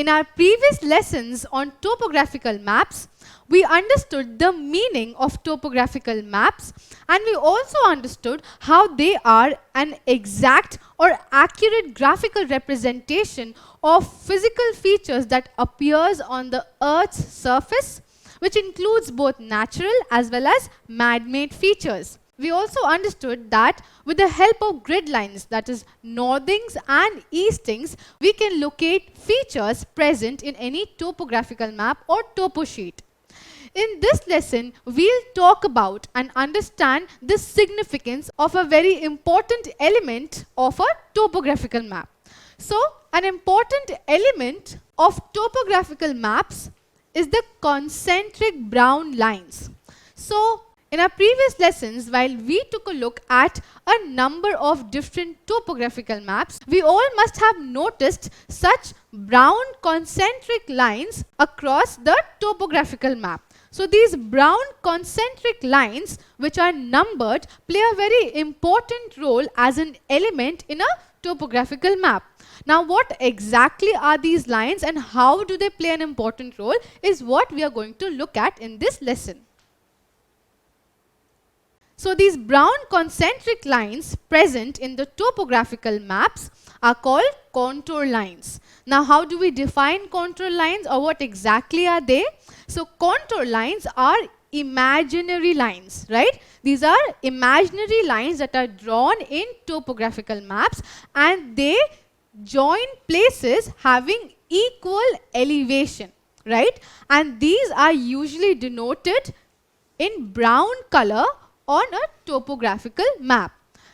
In our previous lessons on topographical maps, we understood the meaning of topographical maps, and we also understood how they are an exact or accurate graphical representation of physical features that appears on the Earth's surface, which includes both natural as well as man-made features. We also understood that with the help of grid lines, that is northings and eastings, we can locate features present in any topographical map or topo sheet. In this lesson, we'll talk about and understand the significance of a very important element of a topographical map. So, an important element of topographical maps is the concentric brown lines. So, in our previous lessons, while we took a look at a number of different topographical maps, we all must have noticed such brown concentric lines across the topographical map. So these brown concentric lines, which are numbered, play a very important role as an element in a topographical map. Now, what exactly are these lines and how do they play an important role is what we are going to look at in this lesson. So these brown concentric lines present in the topographical maps are called contour lines. Now, how do we define contour lines, or what exactly are they? So contour lines are imaginary lines, right? These are imaginary lines that are drawn in topographical maps, and they join places having equal elevation, right? And these are usually denoted in brown color on a topographical map.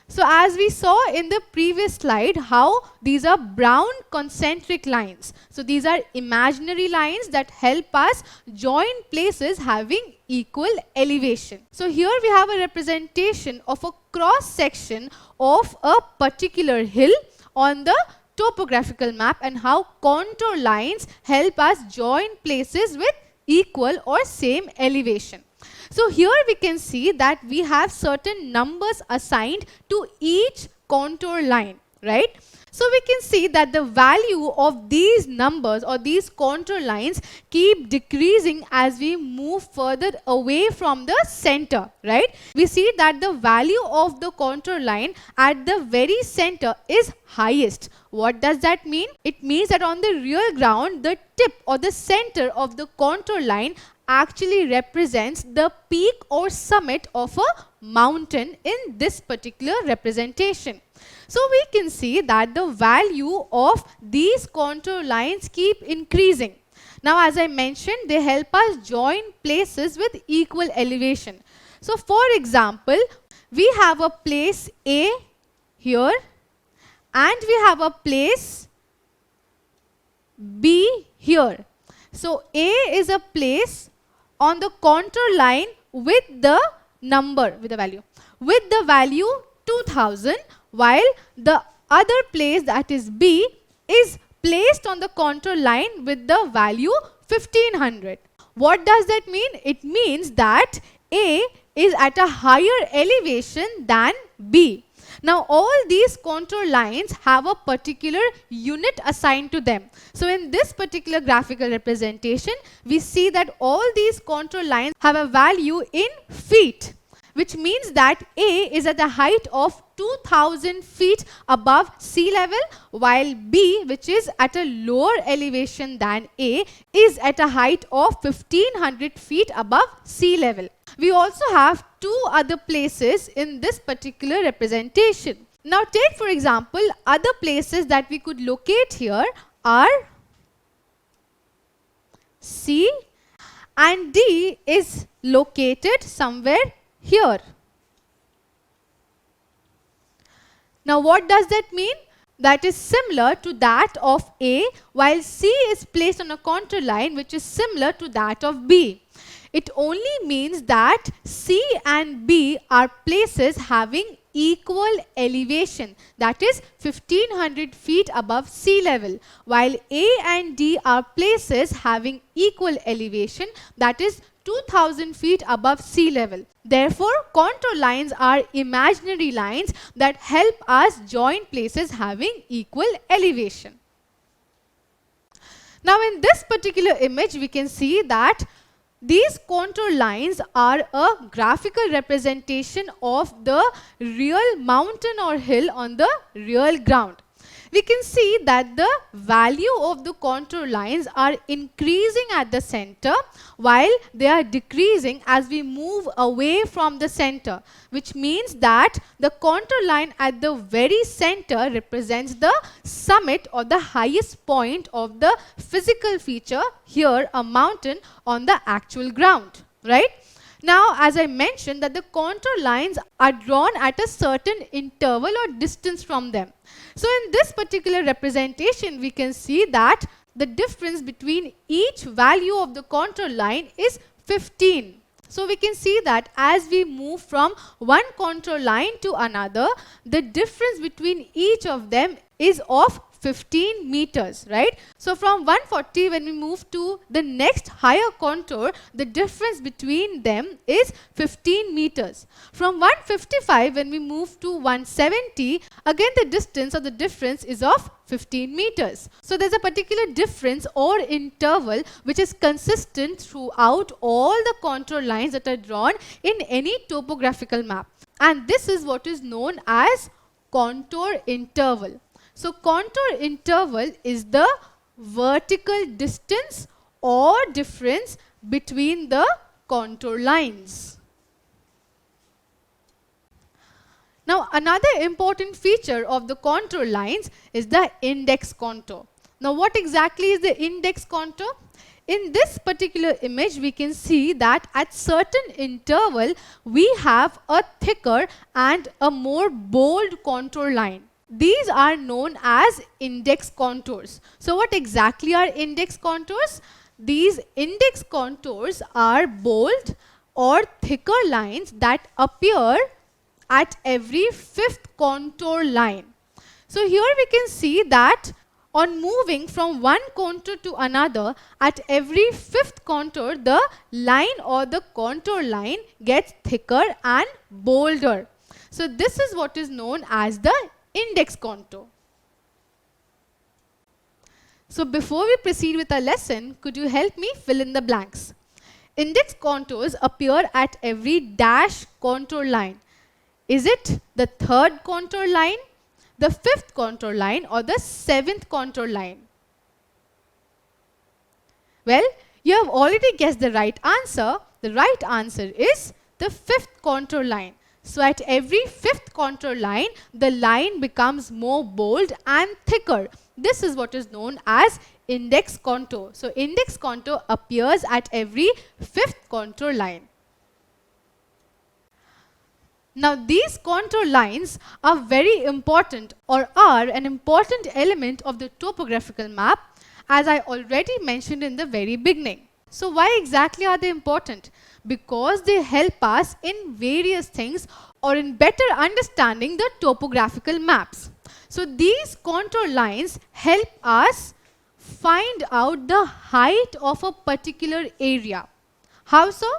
So as we saw in the previous slide, how these are brown concentric lines. So these are imaginary lines that help us join places having equal elevation. So here we have a representation of a cross section of a particular hill on the topographical map, and how contour lines help us join places with equal or same elevation. So here we can see that we have certain numbers assigned to each contour line, right? So we can see that the value of these numbers or these contour lines keep decreasing as we move further away from the center, right? We see that the value of the contour line at the very center is highest. What does that mean? It means that on the real ground, the tip or the center of the contour line actually represents the peak or summit of a mountain in this particular representation. So we can see that the value of these contour lines keep increasing. Now, as I mentioned, they help us join places with equal elevation. So for example, we have a place A here, and we have a place B here. So A is a place on the contour line with the value 2000, while the other place, that is B, is placed on the contour line with the value 1500. What does that mean? It means that A is at a higher elevation than B. Now all these contour lines have a particular unit assigned to them. So in this particular graphical representation, we see that all these contour lines have a value in feet, which means that A is at the height of 2000 feet above sea level, while B, which is at a lower elevation than A, is at a height of 1500 feet above sea level. We also have two other places in this particular representation. Now take for example, other places that we could locate here are C, and D is located somewhere here. Now what does that mean? That is similar to that of A, while C is placed on a contour line which is similar to that of B. It only means that C and B are places having equal elevation, that is 1500 feet above sea level, while A and D are places having equal elevation, that is 2000 feet above sea level. Therefore, contour lines are imaginary lines that help us join places having equal elevation. Now in this particular image, we can see that these contour lines are a graphical representation of the real mountain or hill on the real ground. We can see that the value of the contour lines are increasing at the center while they are decreasing as we move away from the center, which means that the contour line at the very center represents the summit or the highest point of the physical feature, here a mountain on the actual ground, right? Now, as I mentioned, that the contour lines are drawn at a certain interval or distance from them. So in this particular representation, we can see that the difference between each value of the contour line is 15. So we can see that as we move from one contour line to another, the difference between each of them is of 15 meters, right? So from 140, when we move to the next higher contour, the difference between them is 15 meters. From 155, when we move to 170, again the distance or the difference is of 15 meters. So there's a particular difference or interval which is consistent throughout all the contour lines that are drawn in any topographical map. And this is what is known as contour interval. So contour interval is the vertical distance or difference between the contour lines. Now another important feature of the contour lines is the index contour. Now what exactly is the index contour? In this particular image, we can see that at certain interval, we have a thicker and a more bold contour line. These are known as index contours. So what exactly are index contours? These index contours are bold or thicker lines that appear at every fifth contour line. So here we can see that on moving from one contour to another, at every fifth contour, the line or the contour line gets thicker and bolder. So this is what is known as the index contour. So before we proceed with our lesson, could you help me fill in the blanks? Index contours appear at every dash contour line. Is it the third contour line, the fifth contour line, or the seventh contour line? Well, you have already guessed the right answer. The right answer is the fifth contour line. So at every fifth contour line, the line becomes more bold and thicker. This is what is known as index contour. So index contour appears at every fifth contour line. Now these contour lines are very important or are an important element of the topographical map, as I already mentioned in the very beginning. So why exactly are they important? Because they help us in various things or in better understanding the topographical maps. So these contour lines help us find out the height of a particular area. How so?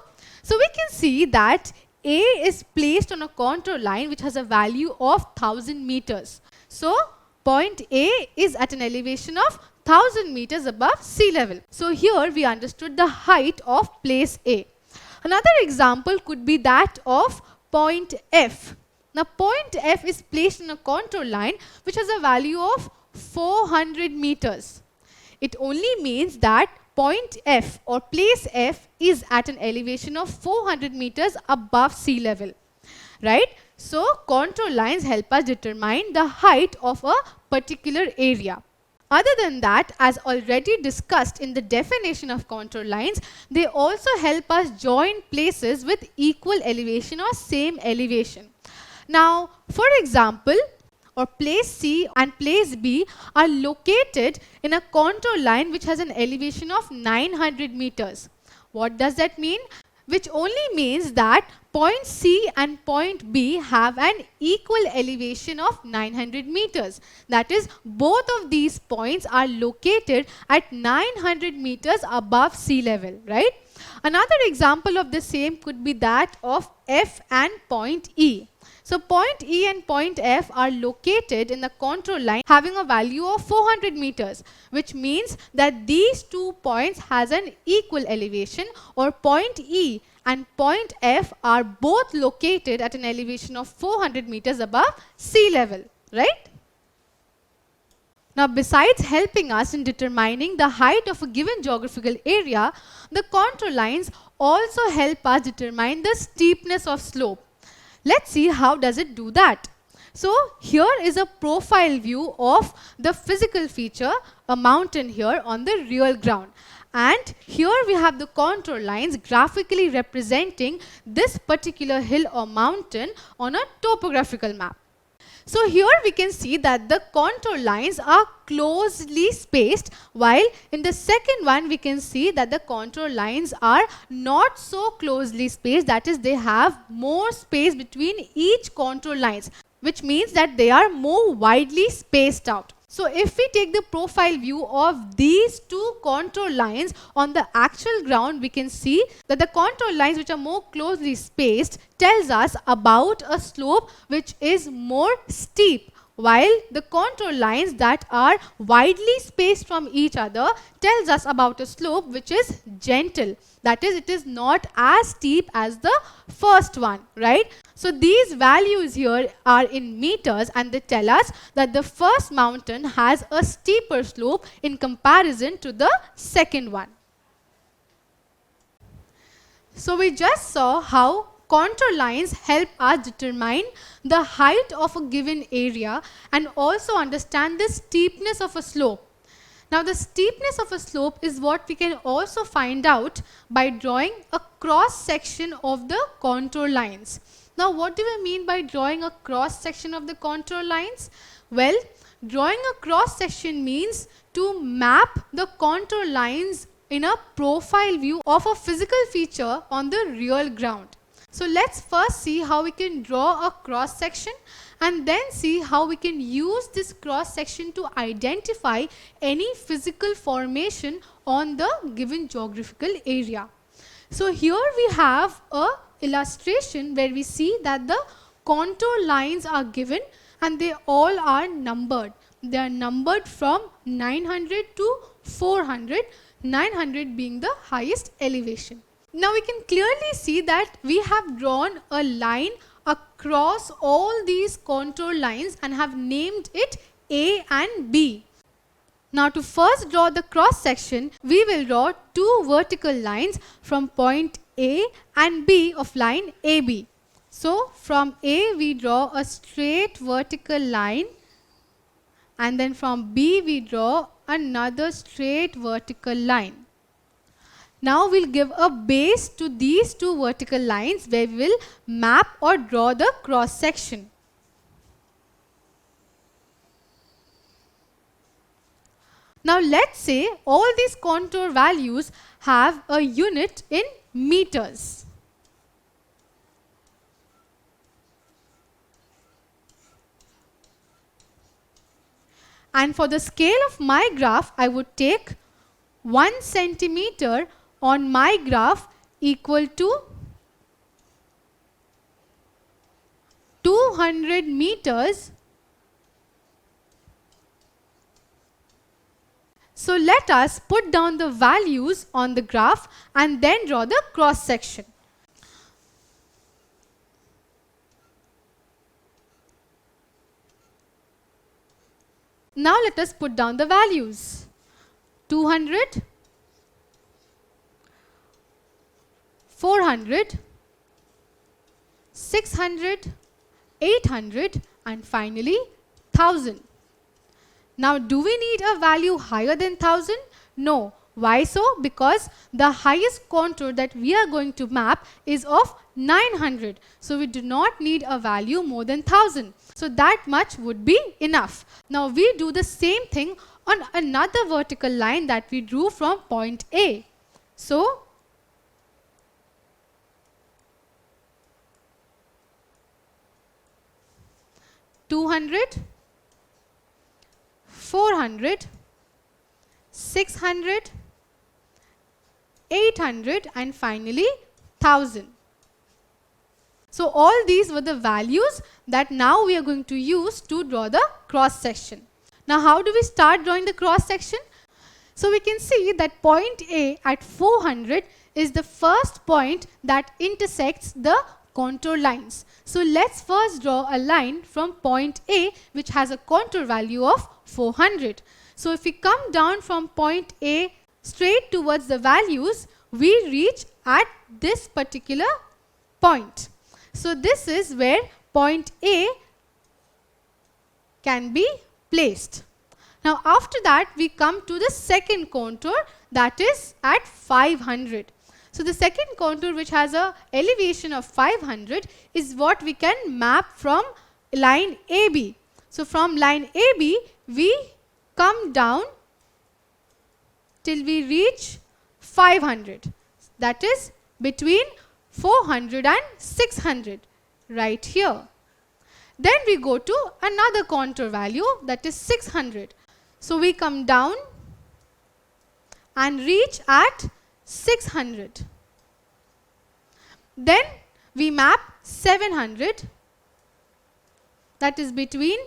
So we can see that A is placed on a contour line which has a value of 1000 meters. So point A is at an elevation of 1000 meters above sea level. So here we understood the height of place A. Another example could be that of point F. Now point F is placed in a contour line which has a value of 400 meters. It only means that point F or place F is at an elevation of 400 meters above sea level, right? So contour lines help us determine the height of a particular area. Other than that, as already discussed in the definition of contour lines, they also help us join places with equal elevation or same elevation. Now, for example, or place C and place B are located in a contour line which has an elevation of 900 meters. What does that mean? Which only means that point C and point B have an equal elevation of 900 meters. That is, both of these points are located at 900 meters above sea level, right? Another example of the same could be that of F and point E. So point E and point F are located in the contour line having a value of 400 meters, which means that these 2 points has an equal elevation, or point E and point F are both located at an elevation of 400 meters above sea level, right? Now, besides helping us in determining the height of a given geographical area, the contour lines also help us determine the steepness of slope. Let's see how does it do that. So, here is a profile view of the physical feature, a mountain here on the real ground. And here we have the contour lines graphically representing this particular hill or mountain on a topographical map. So here we can see that the contour lines are closely spaced, while in the second one we can see that the contour lines are not so closely spaced, that is, they have more space between each contour lines, which means that they are more widely spaced out. So if we take the profile view of these two contour lines on the actual ground, we can see that the contour lines which are more closely spaced tells us about a slope which is more steep, while the contour lines that are widely spaced from each other tells us about a slope which is gentle. That is, it is not as steep as the first one, right? So these values here are in meters, and they tell us that the first mountain has a steeper slope in comparison to the second one. So we just saw how contour lines help us determine the height of a given area and also understand the steepness of a slope. Now, the steepness of a slope is what we can also find out by drawing a cross section of the contour lines. Now, what do we mean by drawing a cross section of the contour lines? Well, drawing a cross section means to map the contour lines in a profile view of a physical feature on the real ground. So let's first see how we can draw a cross section, and then see how we can use this cross section to identify any physical formation on the given geographical area. So here we have a illustration where we see that the contour lines are given and they all are numbered. They are numbered from 900 to 400, 900 being the highest elevation. Now we can clearly see that we have drawn a line across all these contour lines and have named it A and B. Now to first draw the cross section, we will draw two vertical lines from point A and B of line AB. So from A we draw a straight vertical line, and then from B we draw another straight vertical line. Now we'll give a base to these two vertical lines where we will map or draw the cross section. Now let's say all these contour values have a unit in meters. And for the scale of my graph, I would take 1 centimeter on my graph equal to 200 meters. So let us put down the values on the graph and then draw the cross section. Now let us put down the values. 200, 400, 600, 800 and finally 1000. Now do we need a value higher than 1000? No. Why so? Because the highest contour that we are going to map is of 900. So we do not need a value more than 1000. So that much would be enough. Now we do the same thing on another vertical line that we drew from point A. So (200), 400, 600, 800, and finally 1000. So all these were the values that now we are going to use to draw the cross section. Now how do we start drawing the cross section? So we can see that point A at 400 is the first point that intersects the contour lines. So let's first draw a line from point A which has a contour value of 400. So if we come down from point A straight towards the values, we reach at this particular point. So this is where point A can be placed. Now after that we come to the second contour, that is at 500. So the second contour, which has a elevation of 500, is what we can map from line AB. So from line AB we come down till we reach 500. That is between 400 and 600, right here. Then we go to another contour value, that is 600. So we come down and reach at 600. Then we map 700, that is between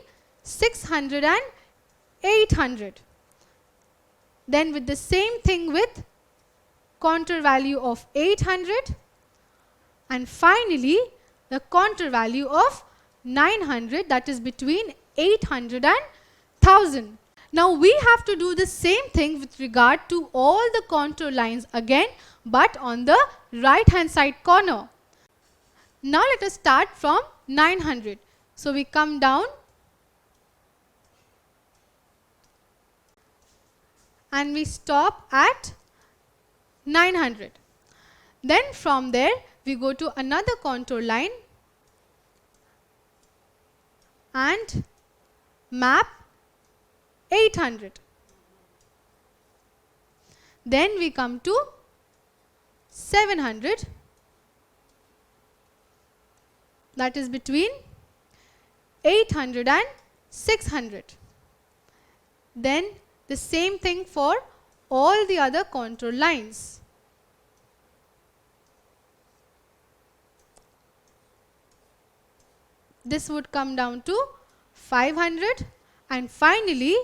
600 and 800. Then with the same thing with contour value of 800, and finally the contour value of 900, that is between 800 and 1000. Now we have to do the same thing with regard to all the contour lines again, but on the right hand side corner. Now let us start from 900. So we come down and we stop at 900. Then from there we go to another contour line and map 800. Then we come to 700, that is between 800 and 600. Then the same thing for all the other contour lines. This would come down to 500, and finally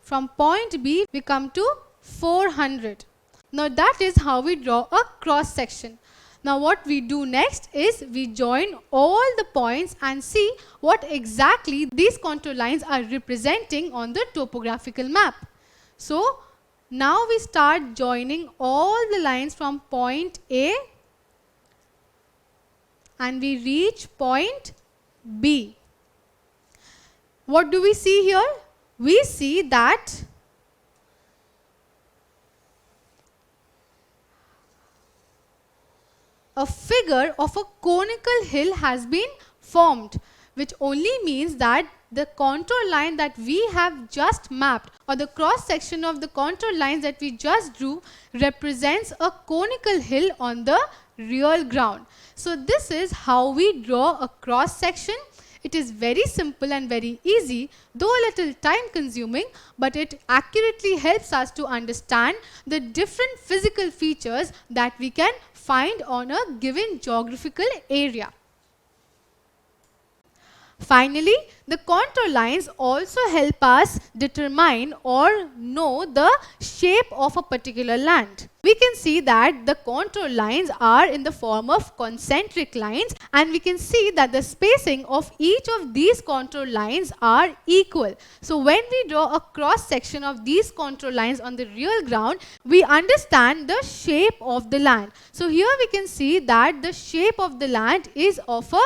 from point B we come to 400. Now that is how we draw a cross section. Now what we do next is we join all the points and see what exactly these contour lines are representing on the topographical map. So now we start joining all the lines from point A and we reach point B. What do we see here? We see that a figure of a conical hill has been formed, which only means that the contour line that we have just mapped, or the cross section of the contour lines that we just drew, represents a conical hill on the real ground. So this is how we draw a cross section. It is very simple and very easy, though a little time consuming, but it accurately helps us to understand the different physical features that we can find on a given geographical area. Finally, the contour lines also help us determine or know the shape of a particular land. We can see that the contour lines are in the form of concentric lines, and we can see that the spacing of each of these contour lines are equal. So when we draw a cross section of these contour lines on the real ground, we understand the shape of the land. So here we can see that the shape of the land is of a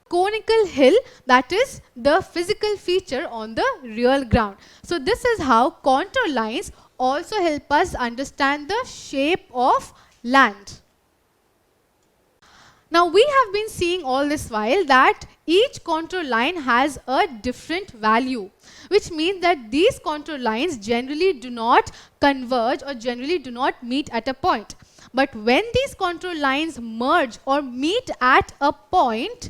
conical hill, that is the physical feature on the real ground. So this is how contour lines also help us understand the shape of land. Now we have been seeing all this while that each contour line has a different value, which means that these contour lines generally do not converge or generally do not meet at a point. But when these contour lines merge or meet at a point,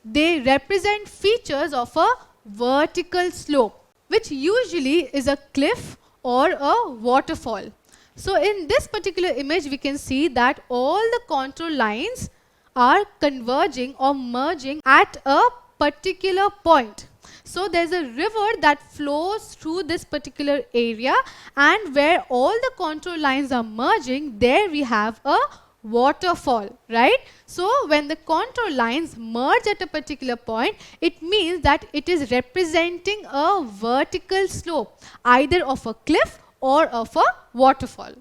they represent features of a vertical slope, which usually is a cliff or a waterfall. So in this particular image, we can see that all the contour lines are converging or merging at a particular point. So there's a river that flows through this particular area, and where all the contour lines are merging, there we have a waterfall, right? So when the contour lines merge at a particular point, it means that it is representing a vertical slope, either of a cliff or of a waterfall.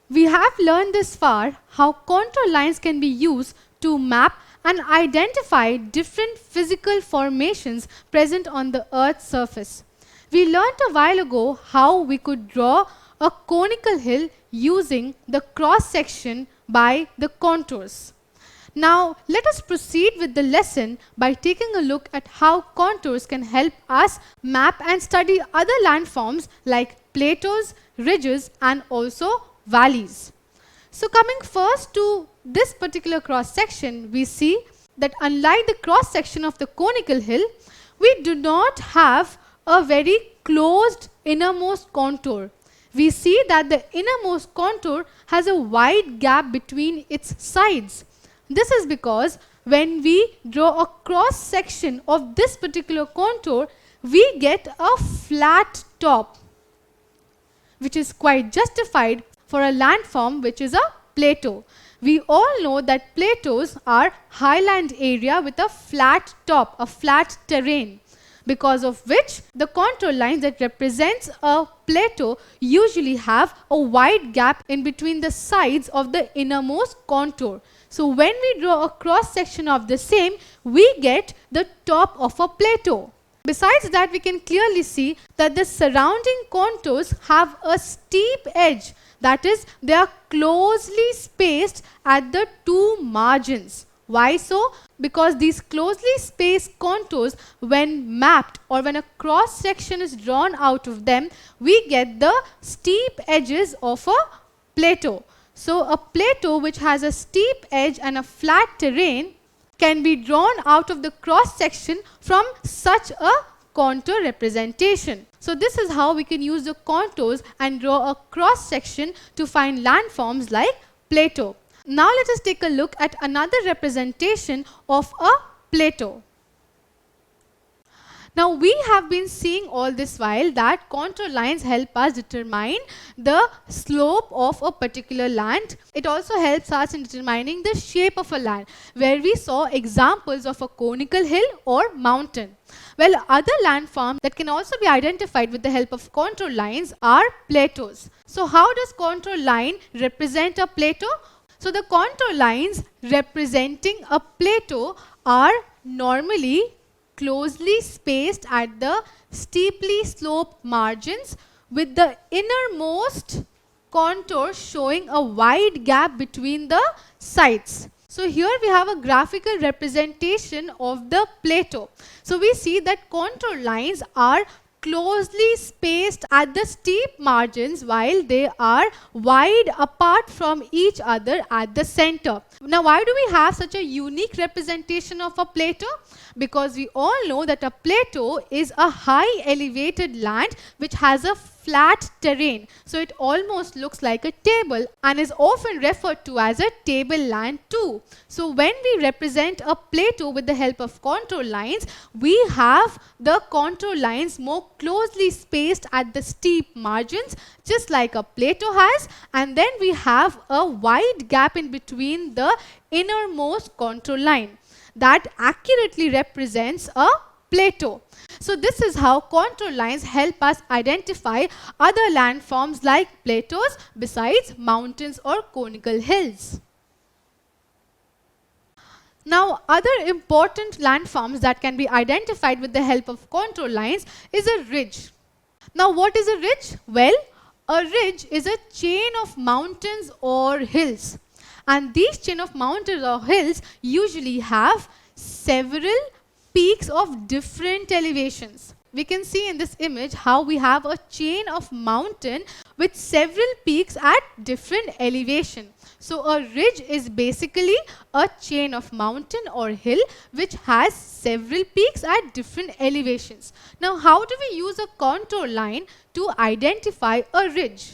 We have learned this far how contour lines can be used to map and identify different physical formations present on the Earth's surface. We learned a while ago how we could draw a conical hill using the cross section by the contours. Now let us proceed with the lesson by taking a look at how contours can help us map and study other landforms like plateaus, ridges, and also valleys. So coming first to this particular cross section, we see that unlike the cross section of the conical hill, we do not have a very closed innermost contour. We see that the innermost contour has a wide gap between its sides. This is because when we draw a cross section of this particular contour, we get a flat top, which is quite justified for a landform which is a plateau. We all know that plateaus are highland area with a flat top, a flat terrain, because of which the contour lines that represents a plateau usually have a wide gap in between the sides of the innermost contour. So when we draw a cross section of the same, we get the top of a plateau. Besides that, we can clearly see that the surrounding contours have a steep edge. That is, they are closely spaced at the two margins. Why so? Because these closely spaced contours, when mapped or when a cross section is drawn out of them, we get the steep edges of a plateau. So a plateau which has a steep edge and a flat terrain can be drawn out of the cross section from such a contour representation. So this is how we can use the contours and draw a cross section to find landforms like plateau. Now let us take a look at another representation of a plateau. Now we have been seeing all this while that contour lines help us determine the slope of a particular land. It also helps us in determining the shape of a land, where we saw examples of a conical hill or mountain. Well, other landforms that can also be identified with the help of contour lines are plateaus. So how does contour line represent a plateau? So the contour lines representing a plateau are normally closely spaced at the steeply sloped margins, with the innermost contour showing a wide gap between the sides. So here we have a graphical representation of the plateau. So we see that contour lines are closely spaced at the steep margins while they are wide apart from each other at the center. Now why do we have such a unique representation of a plateau? Because we all know that a plateau is a high elevated land which has a flat terrain. So it almost looks like a table and is often referred to as a tableland too. So when we represent a plateau with the help of contour lines, we have the contour lines more closely spaced at the steep margins, just like a plateau has, and then we have a wide gap in between the innermost contour line that accurately represents a plateau. So this is how contour lines help us identify other landforms like plateaus besides mountains or conical hills. Now, other important landforms that can be identified with the help of contour lines is a ridge. Now, what is a ridge? Well, a ridge is a chain of mountains or hills. And these chain of mountains or hills usually have several peaks of different elevations. We can see in this image how we have a chain of mountain with several peaks at different elevation. So a ridge is basically a chain of mountain or hill which has several peaks at different elevations. Now how do we use a contour line to identify a ridge?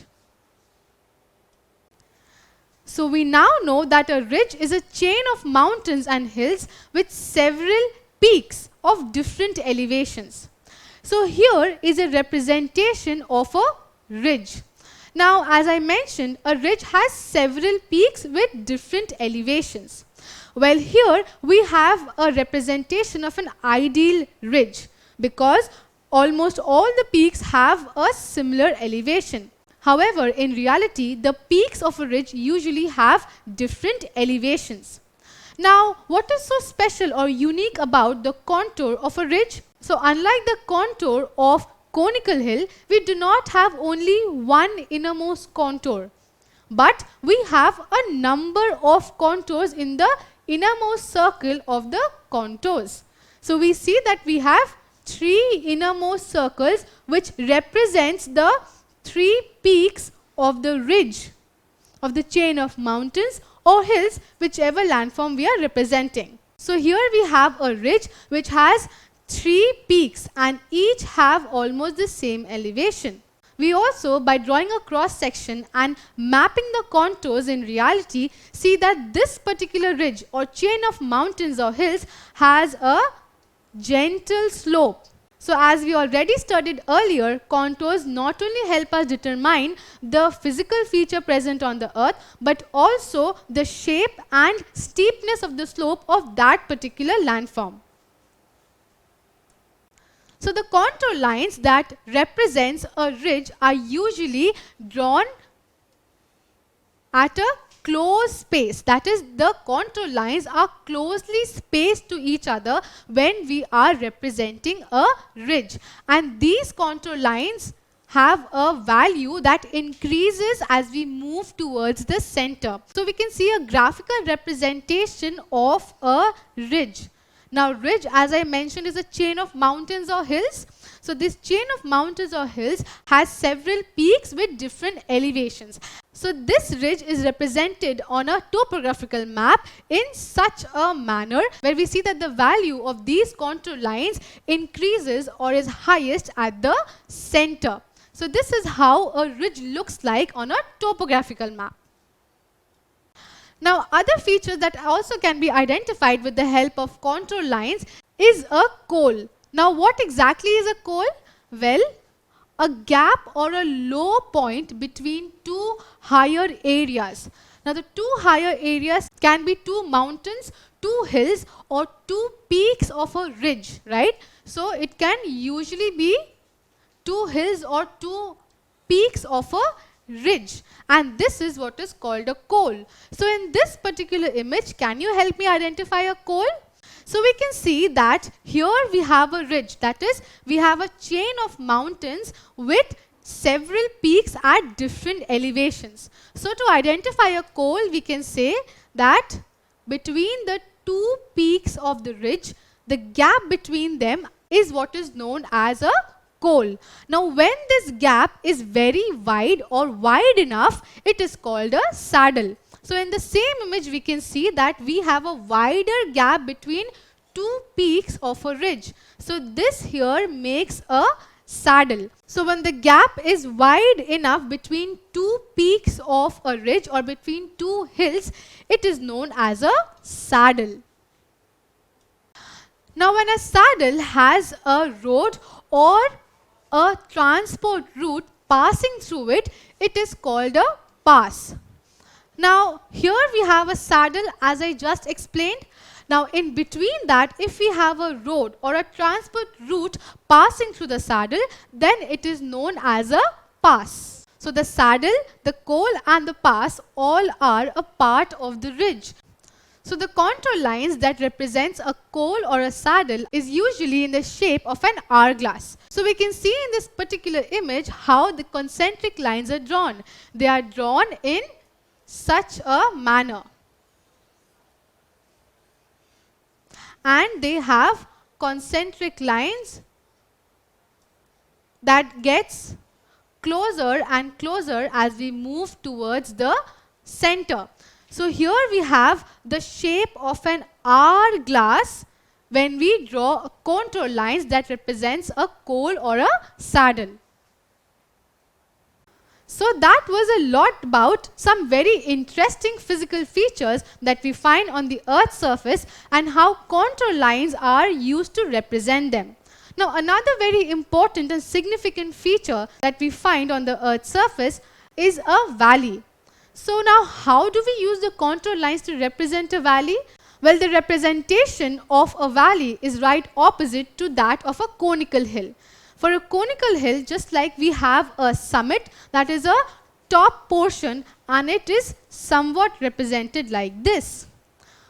So we now know that a ridge is a chain of mountains and hills with several peaks of different elevations. So here is a representation of a ridge. Now as I mentioned, a ridge has several peaks with different elevations. Well, here we have a representation of an ideal ridge because almost all the peaks have a similar elevation. However, in reality, the peaks of a ridge usually have different elevations. Now, what is so special or unique about the contour of a ridge? So, unlike the contour of conical hill, we do not have only one innermost contour, but we have a number of contours in the innermost circle of the contours. So, we see that we have 3 innermost circles which represents the 3 peaks of the ridge of the chain of mountains or hills, whichever landform we are representing. So here we have a ridge which has 3 peaks and each have almost the same elevation. We also, by drawing a cross section and mapping the contours in reality, see that this particular ridge or chain of mountains or hills has a gentle slope. So as we already studied earlier, contours not only help us determine the physical feature present on the earth, but also the shape and steepness of the slope of that particular landform. So the contour lines that represents a ridge are usually drawn at a close space. That is, the contour lines are closely spaced to each other when we are representing a ridge. And these contour lines have a value that increases as we move towards the center. So we can see a graphical representation of a ridge. Now ridge, as I mentioned, is a chain of mountains or hills. So this chain of mountains or hills has several peaks with different elevations. So this ridge is represented on a topographical map in such a manner where we see that the value of these contour lines increases or is highest at the center. So this is how a ridge looks like on a topographical map. Now other features that also can be identified with the help of contour lines is a col. Now what exactly is a col? Well, a gap or a low point between 2 higher areas. Now the 2 higher areas can be 2 mountains, 2 hills or 2 peaks of a ridge, right? So it can usually be 2 hills or 2 peaks of a ridge, and this is what is called a col. So in this particular image, can you help me identify a col? So we can see that here we have a ridge, that is, we have a chain of mountains with several peaks at different elevations. So to identify a col, we can say that between the 2 peaks of the ridge, the gap between them is what is known as a col. Now when this gap is very wide or wide enough, it is called a saddle. So in the same image, we can see that we have a wider gap between 2 peaks of a ridge. So this here makes a saddle. So when the gap is wide enough between 2 peaks of a ridge or between 2 hills, it is known as a saddle. Now when a saddle has a road or a transport route passing through it, it is called a pass. Now here we have a saddle as I just explained. Now in between that, if we have a road or a transport route passing through the saddle, then it is known as a pass. So the saddle, the col and the pass all are a part of the ridge. So the contour lines that represents a col or a saddle is usually in the shape of an hourglass. So we can see in this particular image how the concentric lines are drawn. They are drawn in such a manner. And they have concentric lines that gets closer and closer as we move towards the center. So here we have the shape of an hourglass when we draw contour lines that represents a coal or a saddle. So that was a lot about some very interesting physical features that we find on the Earth's surface and how contour lines are used to represent them. Now another very important and significant feature that we find on the Earth's surface is a valley. So now how do we use the contour lines to represent a valley? Well, the representation of a valley is right opposite to that of a conical hill. For a conical hill, just like we have a summit, that is a top portion, and it is somewhat represented like this.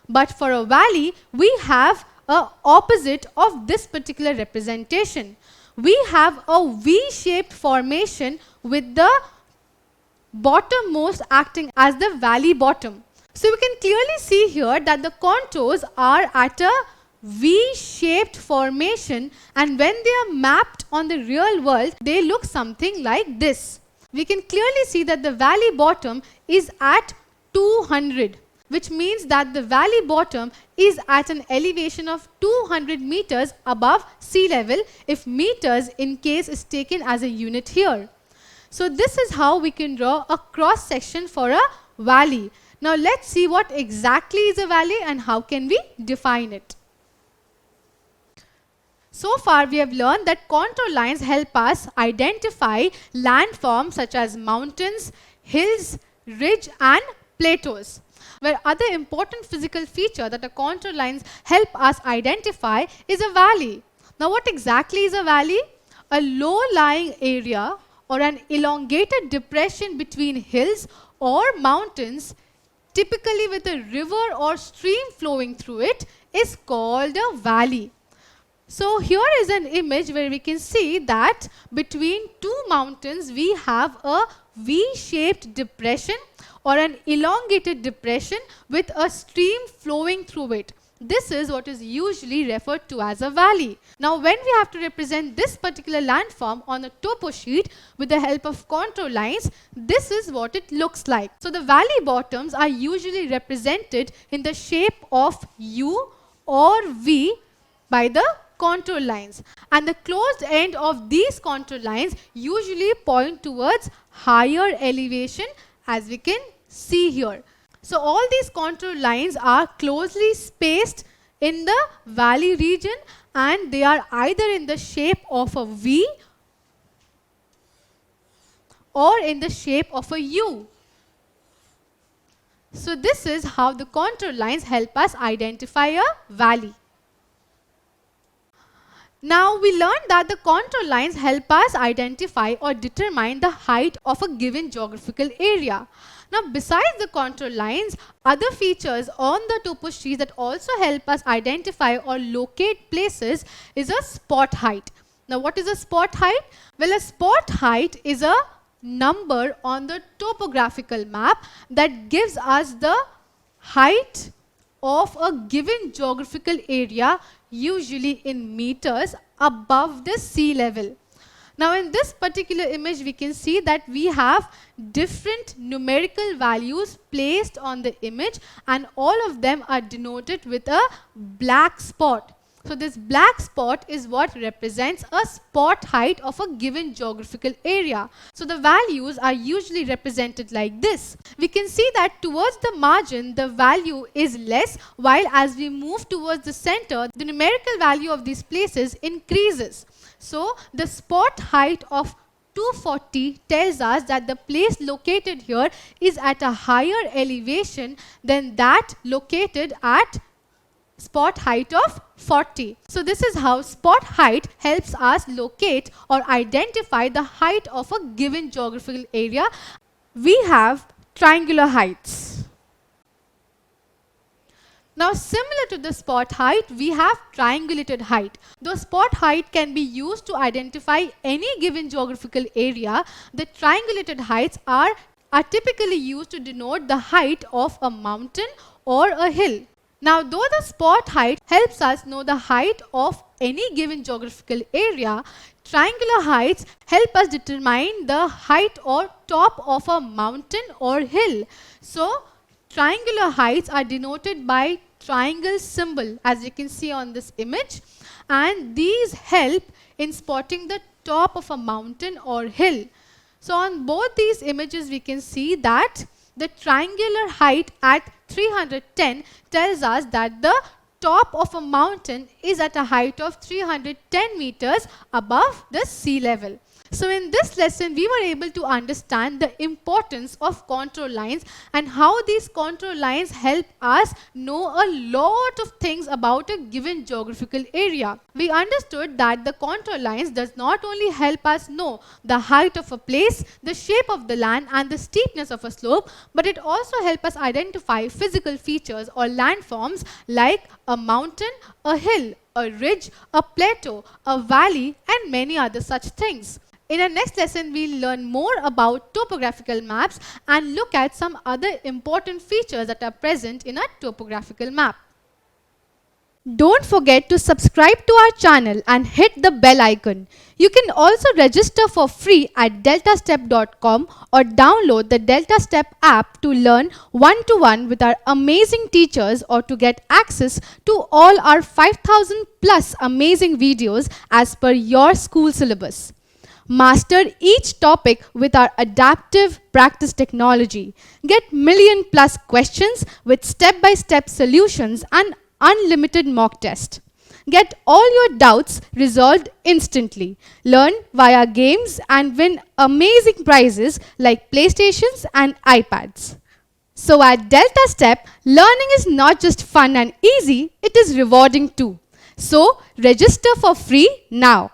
But for a valley, we have a opposite of this particular representation. We have a V-shaped formation with the bottommost acting as the valley bottom. So we can clearly see here that the contours are at a V-shaped formation, and when they are mapped on the real world, they look something like this. We can clearly see that the valley bottom is at 200, which means that the valley bottom is at an elevation of 200 meters above sea level, if meters in case is taken as a unit here. So this is how we can draw a cross section for a valley. Now let's see what exactly is a valley and how can we define it. So far we have learned that contour lines help us identify landforms such as mountains, hills, ridge and plateaus. Where other important physical feature that the contour lines help us identify is a valley. Now what exactly is a valley? A low-lying area or an elongated depression between hills or mountains, typically with a river or stream flowing through it, is called a valley. So here is an image where we can see that between two mountains we have a V-shaped depression or an elongated depression with a stream flowing through it. This is what is usually referred to as a valley. Now when we have to represent this particular landform on a topo sheet with the help of contour lines, this is what it looks like. So the valley bottoms are usually represented in the shape of U or V by the contour lines, and the closed end of these contour lines usually point towards higher elevation, as we can see here. So all these contour lines are closely spaced in the valley region, and they are either in the shape of a V or in the shape of a U. So this is how the contour lines help us identify a valley. Now we learned that the contour lines help us identify or determine the height of a given geographical area. Now besides the contour lines, other features on the topo sheet that also help us identify or locate places is a spot height. Now what is a spot height? Well, a spot height is a number on the topographical map that gives us the height of a given geographical area, usually in meters, above the sea level. Now in this particular image we can see that we have different numerical values placed on the image, and all of them are denoted with a black spot. So this black spot is what represents a spot height of a given geographical area. So the values are usually represented like this. We can see that towards the margin the value is less, while as we move towards the center the numerical value of these places increases. So the spot height of 240 tells us that the place located here is at a higher elevation than that located at spot height of 40. So this is how spot height helps us locate or identify the height of a given geographical area. We have triangular heights. Now similar to the spot height, we have triangulated height. Though spot height can be used to identify any given geographical area, the triangulated heights are typically used to denote the height of a mountain or a hill. Now though the spot height helps us know the height of any given geographical area, triangular heights help us determine the height or top of a mountain or hill. So triangular heights are denoted by triangle symbol, as you can see on this image, and these help in spotting the top of a mountain or hill. So on both these images we can see that the triangular height at 310 tells us that the top of a mountain is at a height of 310 meters above the sea level. So in this lesson, we were able to understand the importance of contour lines and how these contour lines help us know a lot of things about a given geographical area. We understood that the contour lines does not only help us know the height of a place, the shape of the land and the steepness of a slope, but it also helps us identify physical features or landforms like a mountain, a hill, a ridge, a plateau, a valley and many other such things. In our next lesson, we'll learn more about topographical maps and look at some other important features that are present in a topographical map. Don't forget to subscribe to our channel and hit the bell icon. You can also register for free at DeltaStep.com or download the DeltaStep app to learn one-to-one with our amazing teachers or to get access to all our 5,000 plus amazing videos as per your school syllabus. Master each topic with our adaptive practice technology. Get million plus questions with step-by-step solutions and unlimited mock test. Get all your doubts resolved instantly. Learn via games and win amazing prizes like PlayStations and iPads. So at DeltaStep, learning is not just fun and easy, it is rewarding too. So register for free now.